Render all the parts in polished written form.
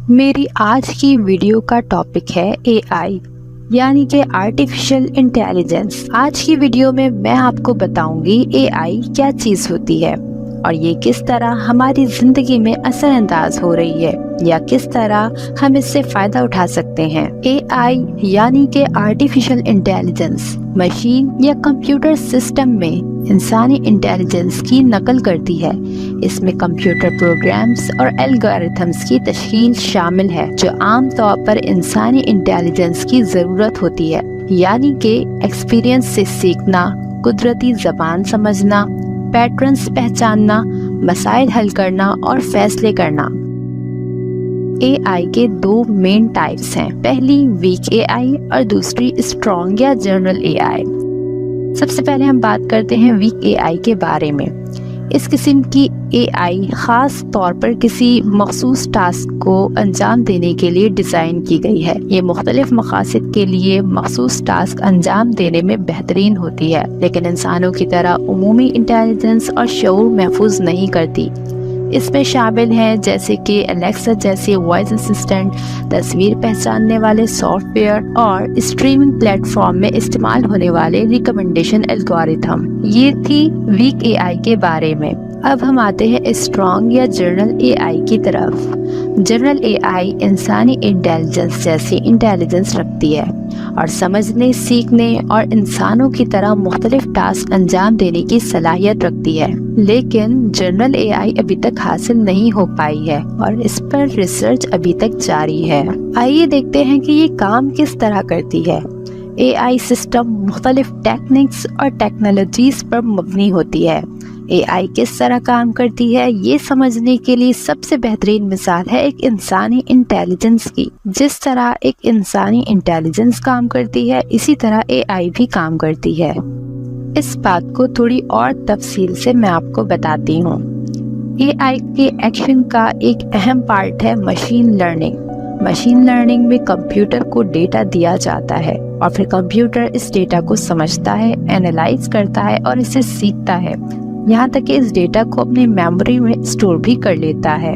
मेरी आज की वीडियो का टॉपिक है AI यानी कि आर्टिफिशियल इंटेलिजेंस। आज की वीडियो में मैं आपको बताऊंगी AI क्या चीज़ होती है और ये किस तरह हमारी ज़िंदगी में असरअंदाज हो रही है या किस तरह हम इससे फ़ायदा उठा सकते हैं। AI यानी कि आर्टिफिशियल इंटेलिजेंस मशीन या कंप्यूटर सिस्टम में इंसानी इंटेलिजेंस की नकल करती है। इसमें कंप्यूटर प्रोग्राम्स और एल्गोरिथम्स की तश्कील शामिल है जो आम तौर पर इंसानी इंटेलिजेंस की ज़रूरत होती है, यानी कि एक्सपीरियंस से सीखना, कुदरती ज़बान समझना, पैटर्न्स पहचानना, मसाइल हल करना और फैसले करना। AI के दो मेन टाइप्स हैं, पहली वीक AI और दूसरी स्ट्रॉन्ग या जनरल AI। सबसे पहले हम बात करते हैं वीक AI के बारे में। इस किस्म की AI ख़ास तौर पर किसी मखसूस टास्क को अंजाम देने के लिए डिज़ाइन की गई है। ये मुख्तलिफ मकासद के लिए मखसूस टास्क अंजाम देने में बेहतरीन होती है, लेकिन इंसानों की तरह उमूमी इंटेलिजेंस और शऊर महफूज नहीं करती। इसमें शामिल हैं जैसे कि एलेक्सा जैसे वॉइस असिस्टेंट, तस्वीर पहचानने वाले सॉफ्टवेयर और स्ट्रीमिंग प्लेटफॉर्म में इस्तेमाल होने वाले रिकमेंडेशन एल्गोरिथम। ये थी वीक AI के बारे में। अब हम आते हैं स्ट्रॉन्ग या जनरल AI की तरफ। जनरल AI इंसानी इंटेलिजेंस जैसी इंटेलिजेंस रखती है और समझने, सीखने और इंसानों की तरह मुख्तलिफ टास्क अंजाम देने की सलाहियत रखती है, लेकिन जनरल AI अभी तक हासिल नहीं हो पाई है और इस पर रिसर्च अभी तक जारी है। आइए देखते हैं कि ये काम किस तरह करती है। AI सिस्टम मुख्तलिफ टेक्निक्स और टेक्नोलॉजीज पर मबनी होती है। AI किस तरह काम करती है ये समझने के लिए सबसे बेहतरीन मिसाल है एक इंसानी इंटेलिजेंस की। जिस तरह एक इंसानी इंटेलिजेंस काम करती है, इसी तरह AI भी काम करती है। इस बात को थोड़ी और तफसील से मैं आपको बताती हूँ। AI के एक्शन का एक अहम पार्ट है मशीन लर्निंग। मशीन लर्निंग में कंप्यूटर को डेटा दिया जाता है और फिर कंप्यूटर इस डेटा को समझता है, एनालाइज करता है और इसे सीखता है, यहाँ तक कि इस डेटा को अपनी मेमोरी में स्टोर भी कर लेता है।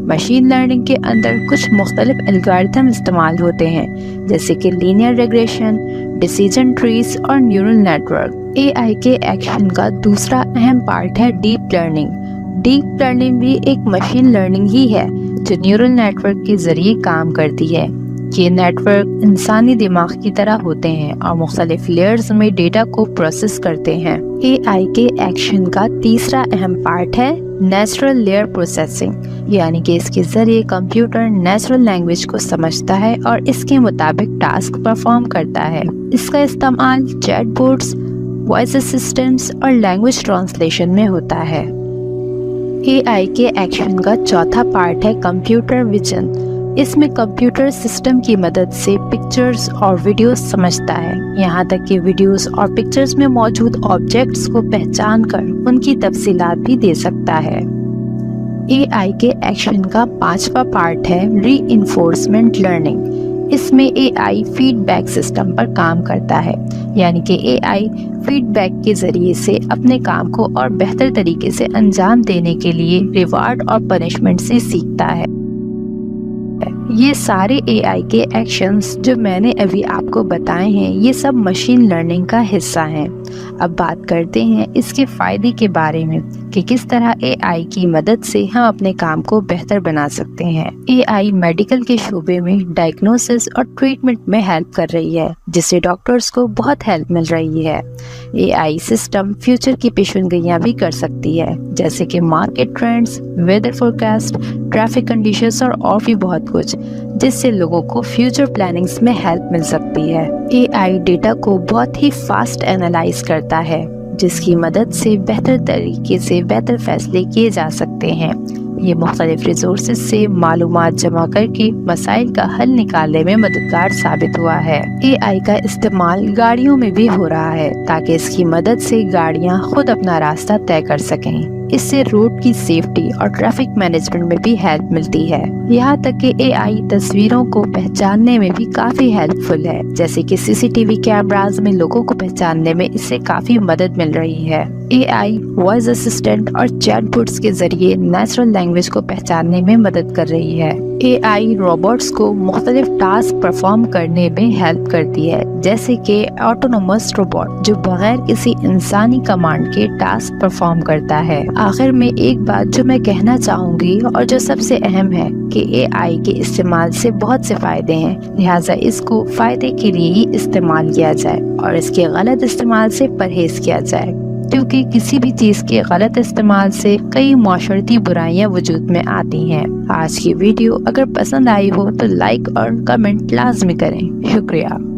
मशीन लर्निंग के अंदर कुछ मुख्तलिफ एल्गोरिथम इस्तेमाल होते हैं, जैसे कि लीनियर रिग्रेशन, डिसीजन ट्रीज और न्यूरल नेटवर्क। AI के एक्शन का दूसरा अहम पार्ट है डीप लर्निंग। डीप लर्निंग भी एक मशीन लर्निंग ही है जो न्यूरल नेटवर्क के जरिए काम करती है। ये नेटवर्क इंसानी दिमाग की तरह होते हैं और मुख्तलिफ लेयर्स में डेटा को प्रोसेस करते हैं। AI के एक्शन का तीसरा अहम पार्ट है नेचुरल लेयर प्रोसेसिंग, यानी कि इसके जरिए कंप्यूटर नेचुरल लैंग्वेज को समझता है और इसके मुताबिक टास्क परफॉर्म करता है। इसका इस्तेमाल चैटबॉट्स, वॉइस असिस्टेंट्स और लैंग्वेज ट्रांसलेशन में होता है। AI के एक्शन का चौथा पार्ट है कंप्यूटर विजन। इसमें कंप्यूटर सिस्टम की मदद से पिक्चर्स और वीडियोस समझता है, यहाँ तक कि वीडियोस और पिक्चर्स में मौजूद ऑब्जेक्ट्स को पहचान कर उनकी तफसीलात भी दे सकता है। AI के एक्शन का पांचवा पार्ट है रीइंफोर्समेंट लर्निंग। इसमें AI फीडबैक सिस्टम पर काम करता है, यानी कि AI फीडबैक के जरिए से अपने काम को और बेहतर तरीके से अंजाम देने के लिए रिवार्ड और पनिशमेंट से सीखता है। ये सारे AI के एक्शंस जो मैंने अभी आपको बताए हैं, ये सब मशीन लर्निंग का हिस्सा हैं। अब बात करते हैं इसके फ़ायदे के बारे में कि किस तरह AI की मदद से हम अपने काम को बेहतर बना सकते हैं। AI मेडिकल के शोबे में डायग्नोसिस और ट्रीटमेंट में हेल्प कर रही है, जिससे डॉक्टर्स को बहुत हेल्प मिल रही है। AI सिस्टम फ्यूचर की पेशेनगोइयां भी कर सकती है, जैसे कि market trends, weather forecast, traffic conditions और भी बहुत कुछ, जिससे लोगों को फ्यूचर प्लानिंग्स में हेल्प मिल सकती है। AI डेटा को बहुत ही फास्ट एनालाइज करता है, जिसकी मदद से बेहतर तरीके से बेहतर फैसले किए जा सकते हैं। ये मुख्तलिफ रिसोर्सेज से मालूमात जमा करके मसाइल का हल निकालने में मददगार साबित हुआ है। AI का इस्तेमाल गाड़ियों में भी हो रहा है ताकि इसकी मदद से गाड़ियां खुद अपना रास्ता तय कर सकें। इससे रोड की सेफ्टी और ट्रैफिक मैनेजमेंट में भी हेल्प मिलती है। यहाँ तक कि AI तस्वीरों को पहचानने में भी काफी हेल्पफुल है, जैसे कि CCTV कैमरास में लोगों को पहचानने में इससे काफी मदद मिल रही है। AI वॉइस असिस्टेंट और चैटबॉट्स के जरिए नेचुरल लैंग्वेज को पहचानने में मदद कर रही है। اے آئی روبوٹس کو مختلف ٹاسک پرفارم کرنے میں ہیلپ کرتی ہے، جیسے کہ آٹونومس روبوٹ جو بغیر کسی انسانی کمانڈ کے ٹاسک پرفارم کرتا ہے۔ آخر میں ایک بات جو میں کہنا چاہوں گی اور جو سب سے اہم ہے کہ اے آئی کے استعمال سے بہت سے فائدے ہیں، لہٰذا اس کو فائدے کے لیے ہی استعمال کیا جائے اور اس کے غلط استعمال سے پرہیز کیا جائے، کیونکہ کسی بھی چیز کے غلط استعمال سے کئی معاشرتی برائیاں وجود میں آتی ہیں۔ آج کی ویڈیو اگر پسند آئی ہو تو لائک اور کمنٹ لازمی کریں۔ شکریہ۔